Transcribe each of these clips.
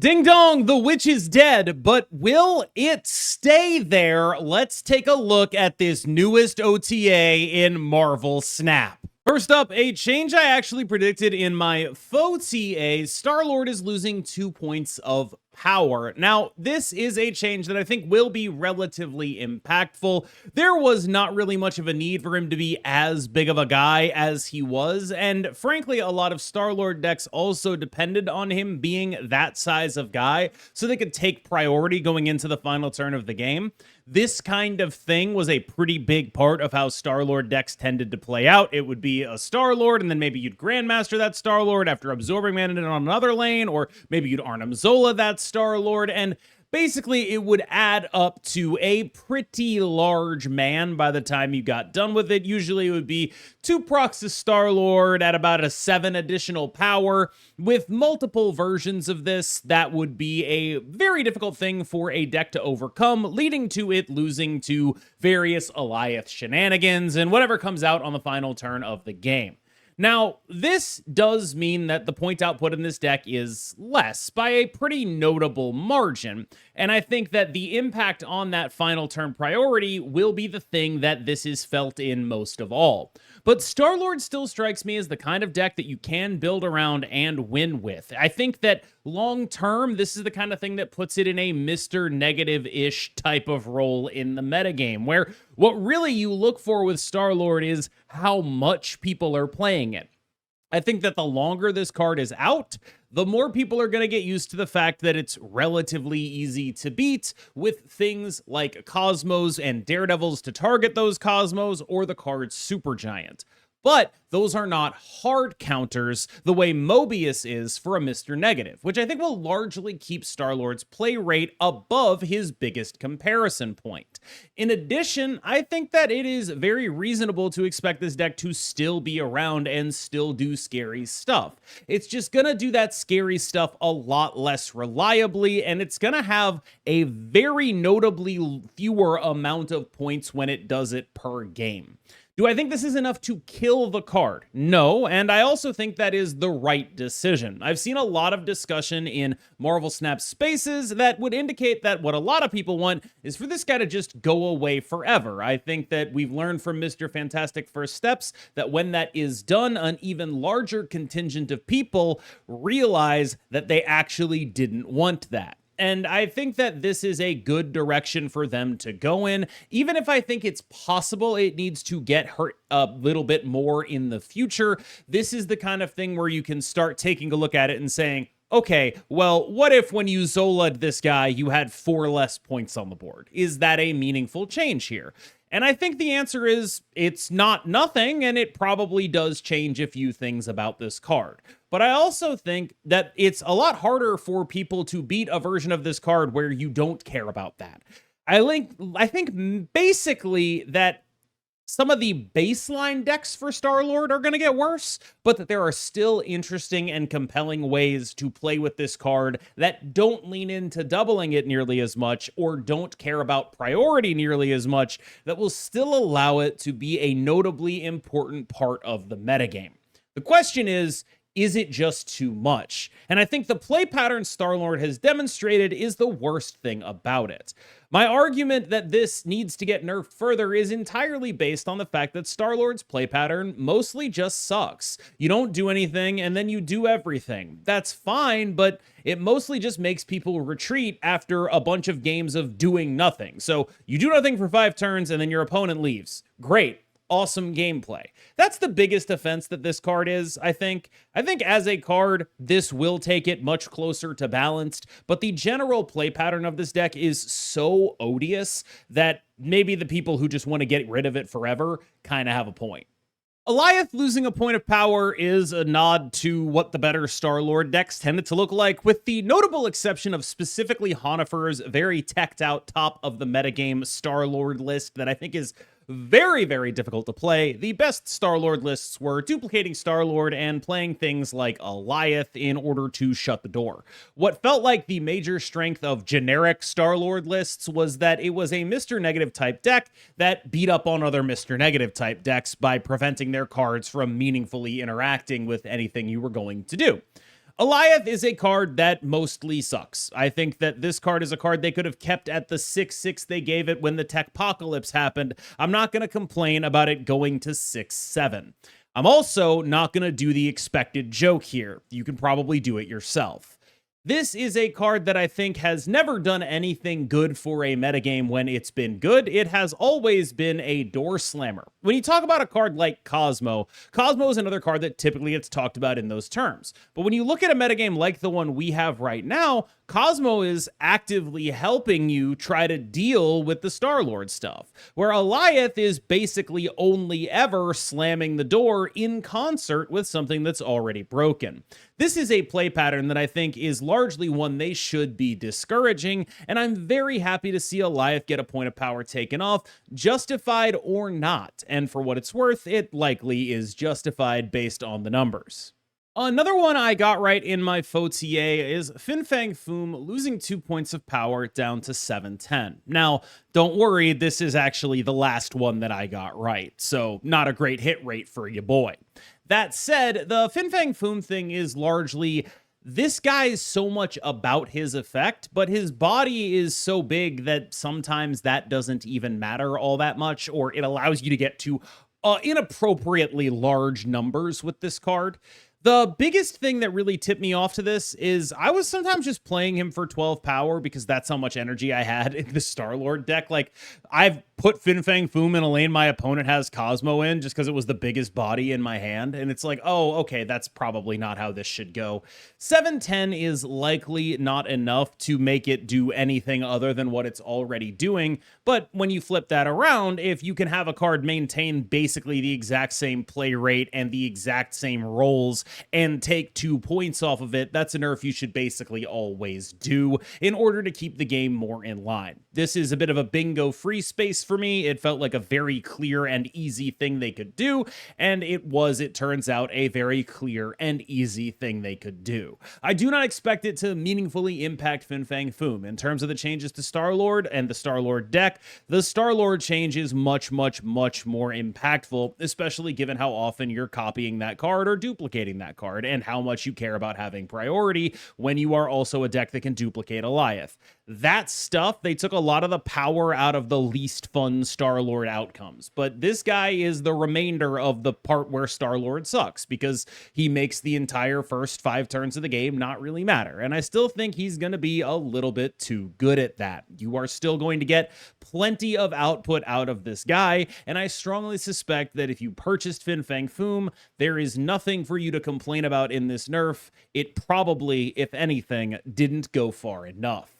Ding dong, the witch is dead, but will it stay there? Let's take a look at this newest OTA in Marvel Snap. First up, a change I actually predicted in my faux TA. Star-Lord is losing 2 points of power. Now, this is a change that I think will be relatively impactful. There was not really much of a need for him to be as big of a guy as he was, and frankly, a lot of Star-Lord decks also depended on him being that size of guy, so they could take priority going into the final turn of the game. This kind of thing was a pretty big part of how Star-Lord decks tended to play out. It would be a Star-Lord, and then maybe you'd Grandmaster that Star-Lord after absorbing mana on another lane, or maybe you'd Arnim Zola that Star-Lord, and basically it would add up to a pretty large man by the time you got done with it. Usually it would be 2 procs of Star-Lord at about a 7 additional power. With multiple versions of this, that would be a very difficult thing for a deck to overcome, leading to it losing to various Alioth shenanigans and whatever comes out on the final turn of the game. Now, this does mean that the point output in this deck is less by a pretty notable margin, and I think that the impact on that final turn priority will be the thing that this is felt in most of all. But Star-Lord still strikes me as the kind of deck that you can build around and win with. I think that long-term, this is the kind of thing that puts it in a Mr. Negative-ish type of role in the metagame, where what really you look for with Star-Lord is how much people are playing it. I think that the longer this card is out, the more people are going to get used to the fact that it's relatively easy to beat with things like Cosmos and Daredevils to target those Cosmos or the card Supergiant. But those are not hard counters the way Mobius is for a Mr. Negative, which I think will largely keep Star-Lord's play rate above his biggest comparison point. In addition, I think that it is very reasonable to expect this deck to still be around and still do scary stuff. It's just gonna do that scary stuff a lot less reliably, and it's gonna have a very notably fewer amount of points when it does it per game. Do I think this is enough to kill the card? No, and I also think that is the right decision. I've seen a lot of discussion in Marvel Snap spaces that would indicate that what a lot of people want is for this guy to just go away forever. I think that we've learned from Mr. Fantastic First Steps that when that is done, an even larger contingent of people realize that they actually didn't want that. And I think that this is a good direction for them to go in, even if I think it's possible it needs to get hurt a little bit more in the future. This is the kind of thing where you can start taking a look at it and saying, okay, well, what if when you Zola'd this guy, you had 4 less points on the board? Is that a meaningful change here? And I think the answer is it's not nothing, and it probably does change a few things about this card. But I also think that it's a lot harder for people to beat a version of this card where you don't care about that. I think basically that some of the baseline decks for Star-Lord are going to get worse, but that there are still interesting and compelling ways to play with this card that don't lean into doubling it nearly as much or don't care about priority nearly as much, that will still allow it to be a notably important part of the metagame. The question is it just too much? And I think the play pattern Star-Lord has demonstrated is the worst thing about it. My argument that this needs to get nerfed further is entirely based on the fact that Star-Lord's play pattern mostly just sucks. You don't do anything, and then you do everything. That's fine, but it mostly just makes people retreat after a bunch of games of doing nothing. So you do nothing for 5 turns, and then your opponent leaves. Great. Awesome gameplay. That's the biggest offense that this card is, I think. I think as a card, this will take it much closer to balanced, but the general play pattern of this deck is so odious that maybe the people who just want to get rid of it forever kind of have a point. Alioth losing a point of power is a nod to what the better Star-Lord decks tended to look like, with the notable exception of specifically Honifer's very teched out top of the metagame Star-Lord list that I think is very, very difficult to play. The best Star-Lord lists were duplicating Star-Lord and playing things like Alioth in order to shut the door. What felt like the major strength of generic Star-Lord lists was that it was a Mr. Negative type deck that beat up on other Mr. Negative type decks by preventing their cards from meaningfully interacting with anything you were going to do. Alioth is a card that mostly sucks. I think that this card is a card they could have kept at the 6/6 they gave it when the Techpocalypse happened. I'm not going to complain about it going to 6/7. I'm also not going to do the expected joke here. You can probably do it yourself. This is a card that I think has never done anything good for a metagame when it's been good. It has always been a door slammer. When you talk about a card like Cosmo, Cosmo is another card that typically gets talked about in those terms. But when you look at a metagame like the one we have right now, Cosmo is actively helping you try to deal with the Star-Lord stuff, where Alioth is basically only ever slamming the door in concert with something that's already broken. This is a play pattern that I think is largely one they should be discouraging, and I'm very happy to see Alioth get a point of power taken off, justified or not. And for what it's worth, it likely is justified based on the numbers. Another one I got right in my OTA is Fang Foom losing 2 points of power down to 710. Now, don't worry, this is actually the last one that I got right, so not a great hit rate for you boy. That said, the Fang Foom thing is largely, this guy is so much about his effect, but his body is so big that sometimes that doesn't even matter all that much, or it allows you to get to inappropriately large numbers with this card. The biggest thing that really tipped me off to this is I was sometimes just playing him for 12 power because that's how much energy I had in the Star-Lord deck. Like, I've put Fang Foom in a lane my opponent has Cosmo in just because it was the biggest body in my hand. And it's like, oh, okay, that's probably not how this should go. 710 is likely not enough to make it do anything other than what it's already doing. But when you flip that around, if you can have a card maintain basically the exact same play rate and the exact same rolls and take 2 points off of it, that's a nerf you should basically always do in order to keep the game more in line. This is a bit of a bingo free space for me. It felt like a very clear and easy thing they could do, and it turns out, a very clear and easy thing they could do. I do not expect it to meaningfully impact Fang Foom. In terms of the changes to Star-Lord and the Star-Lord deck, the Star-Lord change is much, much, much more impactful, especially given how often you're copying that card or duplicating that card, and how much you care about having priority when you are also a deck that can duplicate Alioth. That stuff, they took a lot of the power out of the least fun Star-Lord outcomes, but this guy is the remainder of the part where Star-Lord sucks, because he makes the entire first 5 turns of the game not really matter, and I still think he's going to be a little bit too good at that. You are still going to get plenty of output out of this guy, and I strongly suspect that if you purchased Fang Foom, there is nothing for you to complain about in this nerf. It probably, if anything, didn't go far enough.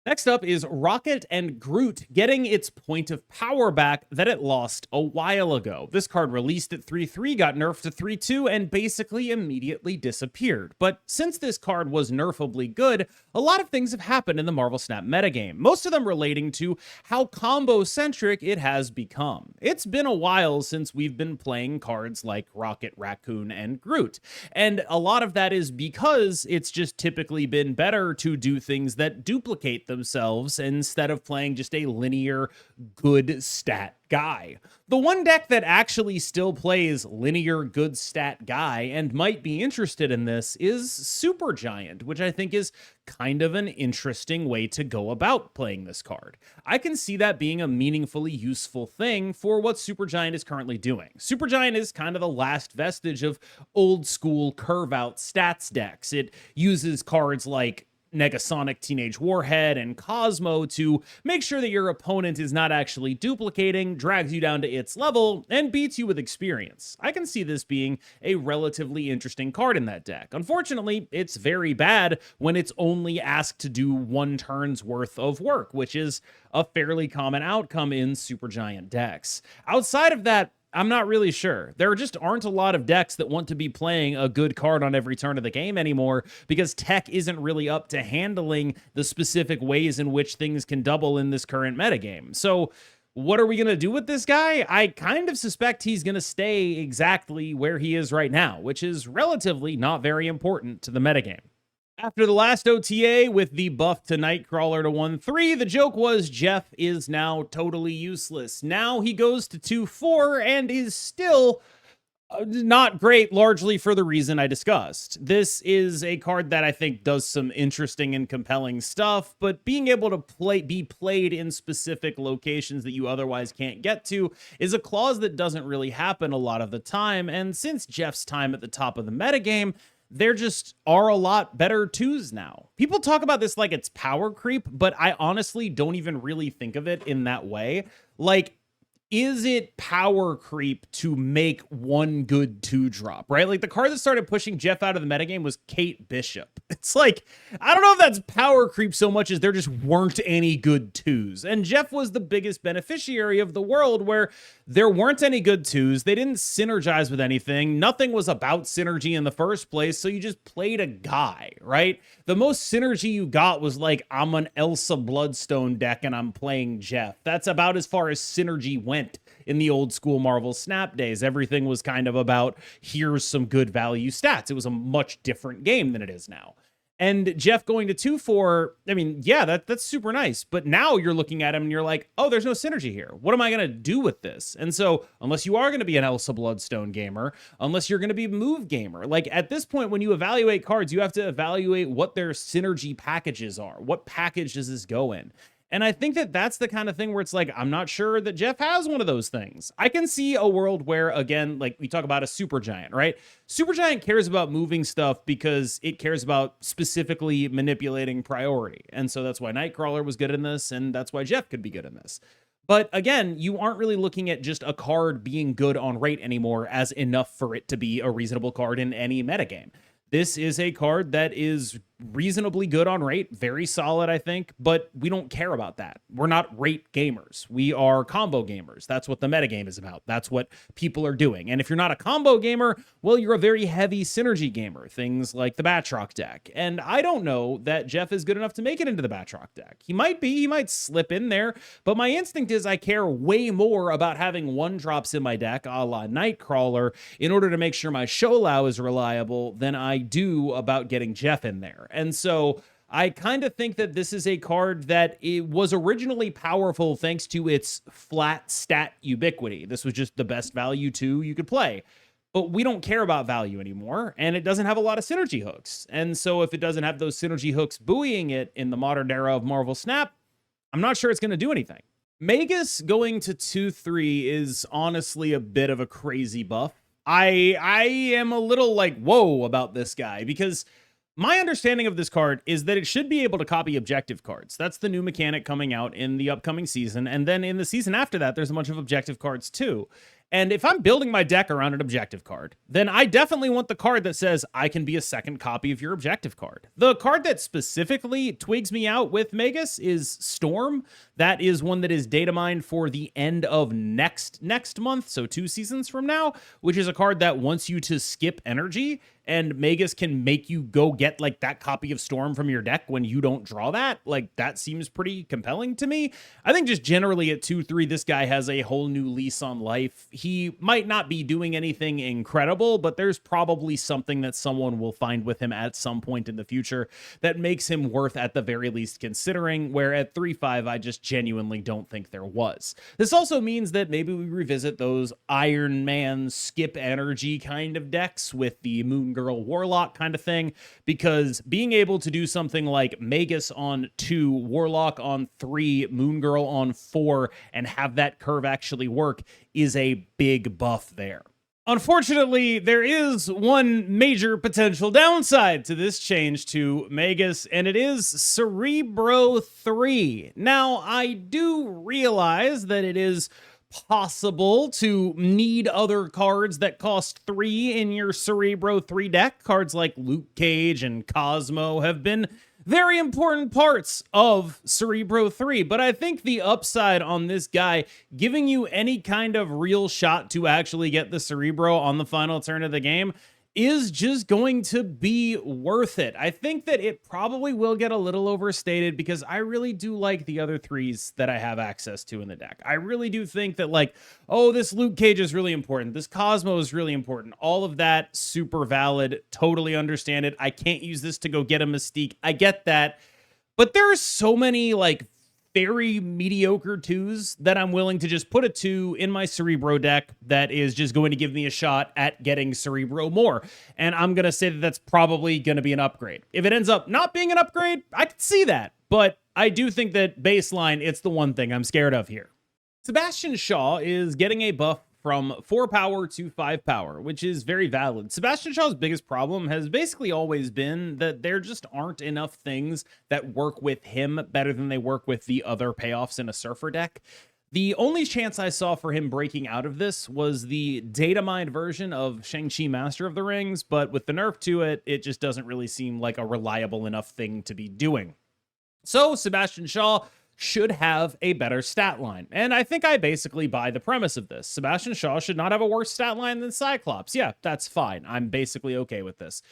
Next up is Rocket and Groot getting its point of power back that it lost a while ago. This card released at 3/3, got nerfed to 3/2, and basically immediately disappeared. But since this card was nerfably good, a lot of things have happened in the Marvel Snap metagame, most of them relating to how combo-centric it has become. It's been a while since we've been playing cards like Rocket, Raccoon, and Groot, and a lot of that is because it's just typically been better to do things that duplicate themselves instead of playing just a linear good stat guy. The one deck that actually still plays linear good stat guy and might be interested in this is Supergiant, which I think is kind of an interesting way to go about playing this card. I can see that being a meaningfully useful thing for what Supergiant is currently doing. Supergiant is kind of the last vestige of old school curve out stats decks. It uses cards like Negasonic Teenage Warhead and Cosmo to make sure that your opponent is not actually duplicating, drags you down to its level, and beats you with experience. I can see this being a relatively interesting card in that deck. Unfortunately, it's very bad when it's only asked to do 1 turn's worth of work, which is a fairly common outcome in Supergiant decks. Outside of that, I'm not really sure. There just aren't a lot of decks that want to be playing a good card on every turn of the game anymore, because tech isn't really up to handling the specific ways in which things can double in this current metagame. So what are we going to do with this guy? I kind of suspect he's going to stay exactly where he is right now, which is relatively not very important to the metagame. After the last OTA with the buff to Nightcrawler to 1/3, the joke was Jeff is now totally useless. Now he goes to 2/4 and is still Not great, largely for the reason I discussed. This is a card that I think does some interesting and compelling stuff, but being able to be played in specific locations that you otherwise can't get to is a clause that doesn't really happen a lot of the time. And since Jeff's time at the top of the metagame, there just are a lot better twos now. People talk about this like it's power creep, but I honestly don't even really think of it in that way. Like, is it power creep to make one good 2-drop, right? Like the card that started pushing Jeff out of the metagame was Kate Bishop. It's like, I don't know if that's power creep so much as there just weren't any good 2s. And Jeff was the biggest beneficiary of the world where there weren't any good 2s. They didn't synergize with anything. Nothing was about synergy in the first place. So you just played a guy, right? The most synergy you got was like, I'm an Elsa Bloodstone deck and I'm playing Jeff. That's about as far as synergy went in the old school Marvel Snap days. Everything was kind of about, here's some good value stats. It was a much different game than it is now. And Jeff going to 2-4, I mean, yeah, that's super nice. But now you're looking at him and you're like, oh, there's no synergy here. What am I going to do with this? And so unless you are going to be an Elsa Bloodstone gamer, unless you're going to be a move gamer, like at this point, when you evaluate cards, you have to evaluate what their synergy packages are. What package does this go in? And I think that that's the kind of thing where it's like, I'm not sure that Jeff has one of those things. I can see a world where, again, like we talk about a Supergiant, right? Supergiant cares about moving stuff because it cares about specifically manipulating priority. And so that's why Nightcrawler was good in this, and that's why Jeff could be good in this. But again, you aren't really looking at just a card being good on rate anymore as enough for it to be a reasonable card in any metagame. This is a card that is reasonably good on rate, very solid, I think, but we don't care about that. We're not rate gamers. We are combo gamers. That's what the metagame is about. That's what people are doing. And if you're not a combo gamer, well, you're a very heavy synergy gamer, things like the Batroc deck. And I don't know that Jeff is good enough to make it into the Batroc deck. He might be, he might slip in there, but my instinct is I care way more about having 1-drops in my deck, a la Nightcrawler, in order to make sure my Shou-Lao is reliable than I do about getting Jeff in there. And so I kind of think that this is a card that it was originally powerful thanks to its flat stat ubiquity. This was just the best value 2 you could play. But we don't care about value anymore, and it doesn't have a lot of synergy hooks. And so if it doesn't have those synergy hooks buoying it in the modern era of Marvel Snap, I'm not sure it's going to do anything. Magus going to 2-3 is honestly a bit of a crazy buff. I am a little like, whoa, about this guy, because my understanding of this card is that it should be able to copy objective cards. That's the new mechanic coming out in the upcoming season. And then in the season after that, there's a bunch of objective cards too. And if I'm building my deck around an objective card, then I definitely want the card that says I can be a second copy of your objective card. The card that specifically twigs me out with Magus is Storm. That is one that is data mined for the end of next month, so 2 seasons from now, which is a card that wants you to skip energy, and Magus can make you go get like that copy of Storm from your deck when you don't draw that. Like, that seems pretty compelling to me. I think just generally at 2-3, this guy has a whole new lease on life. He might not be doing anything incredible, but there's probably something that someone will find with him at some point in the future that makes him worth at the very least considering, where at 3-5, I just genuinely don't think there was. This also means that maybe we revisit those Iron Man skip energy kind of decks with the Moon Girl Warlock kind of thing, because being able to do something like Magus on 2, Warlock on 3, Moon Girl on 4, and have that curve actually work is a big buff there. Unfortunately, there is one major potential downside to this change to Magus, and it is Cerebro 3. Now, I do realize that it is possible to need other cards that cost 3 in your Cerebro 3 deck. Cards like Luke Cage and Cosmo have been very important parts of Cerebro 3, but I think the upside on this guy giving you any kind of real shot to actually get the Cerebro on the final turn of the game is just going to be worth it. I think that it probably will get a little overstated because I really do like the other 3s that I have access to in the deck. I really do think that, like, oh, this Luke Cage is really important. This Cosmo is really important. All of that, super valid. Totally understand it. I can't use this to go get a Mystique. I get that. But there are so many, like, very mediocre 2s that I'm willing to just put a 2 in my Cerebro deck that is just going to give me a shot at getting Cerebro more. And I'm going to say that that's probably going to be an upgrade. If it ends up not being an upgrade, I could see that. But I do think that baseline, it's the one thing I'm scared of here. Sebastian Shaw is getting a buff from 4 power to 5 power, which is very valid. Sebastian Shaw's biggest problem has basically always been that there just aren't enough things that work with him better than they work with the other payoffs in a Surfer deck. The only chance I saw for him breaking out of this was the data mined version of Shang-Chi Master of the Rings, but with the nerf to it, it just doesn't really seem like a reliable enough thing to be doing. So Sebastian Shaw should have a better stat line. And I think I basically buy the premise of this. Sebastian Shaw should not have a worse stat line than Cyclops. Yeah, that's fine. I'm basically okay with this.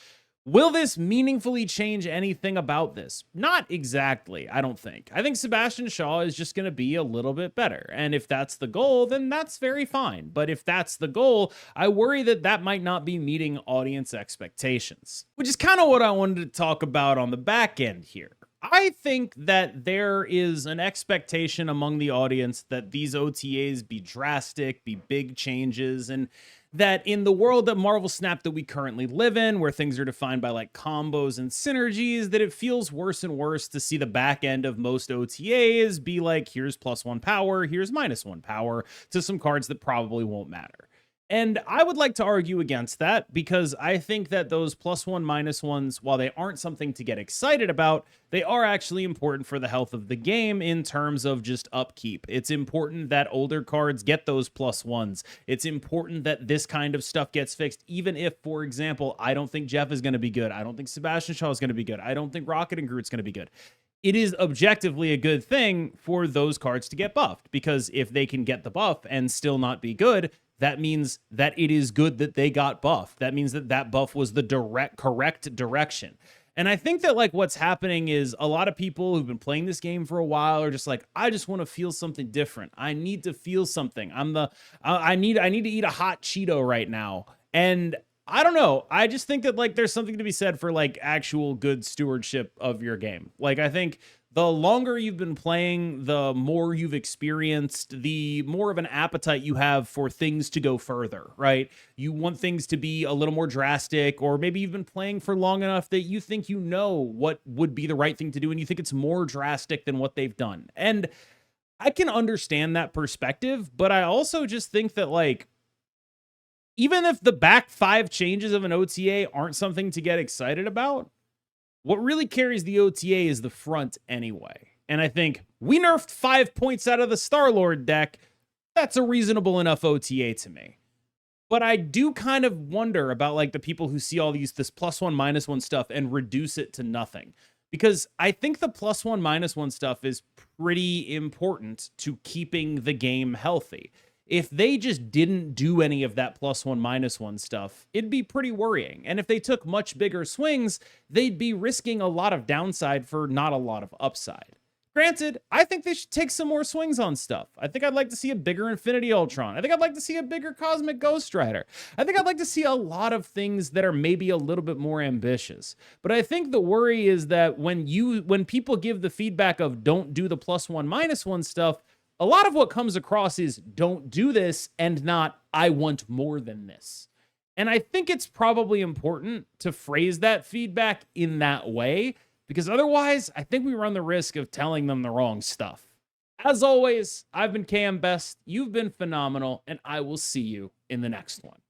Will this meaningfully change anything about this? Not exactly, I don't think. I think Sebastian Shaw is just going to be a little bit better. And if that's the goal, then that's very fine. But if that's the goal, I worry that that might not be meeting audience expectations, which is kind of what I wanted to talk about on the back end here. I think that there is an expectation among the audience that these OTAs be drastic, be big changes, and that in the world of Marvel Snap that we currently live in, where things are defined by like combos and synergies, that it feels worse and worse to see the back end of most OTAs be like, here's +1 power, here's -1 power to some cards that probably won't matter. And I would like to argue against that because I think that those +1, -1s, while they aren't something to get excited about, they are actually important for the health of the game in terms of just upkeep. It's important that older cards get those +1s. It's important that this kind of stuff gets fixed, even if, for example, I don't think Jeff is going to be good. I don't think Sebastian Shaw is going to be good. I don't think Rocket and Groot's going to be good. It is objectively a good thing for those cards to get buffed, because if they can get the buff and still not be good, that means that it is good that they got buffed. That means that that buff was the correct direction. And I think that like what's happening is a lot of people who've been playing this game for a while are just like, I just want to feel something different. I need to feel something. I need to eat a hot Cheeto right now. And I don't know. I just think that like there's something to be said for like actual good stewardship of your game. Like I think the longer you've been playing, the more you've experienced, the more of an appetite you have for things to go further, right? You want things to be a little more drastic, or maybe you've been playing for long enough that you think you know what would be the right thing to do, and you think it's more drastic than what they've done. And I can understand that perspective, but I also just think that like, even if the back 5 changes of an OTA aren't something to get excited about, what really carries the OTA is the front anyway. And I think we nerfed 5 points out of the Star-Lord deck. That's a reasonable enough OTA to me. But I do kind of wonder about like the people who see all this +1, -1 stuff and reduce it to nothing. Because I think the +1, -1 stuff is pretty important to keeping the game healthy. If they just didn't do any of that +1, -1 stuff, it'd be pretty worrying. And if they took much bigger swings, they'd be risking a lot of downside for not a lot of upside. Granted, I think they should take some more swings on stuff. I think I'd like to see a bigger Infinity Ultron. I think I'd like to see a bigger Cosmic Ghost Rider. I think I'd like to see a lot of things that are maybe a little bit more ambitious. But I think the worry is that when people give the feedback of don't do the +1, -1 stuff, a lot of what comes across is don't do this and not I want more than this. And I think it's probably important to phrase that feedback in that way, because otherwise I think we run the risk of telling them the wrong stuff. As always, I've been KMBest, you've been phenomenal, and I will see you in the next one.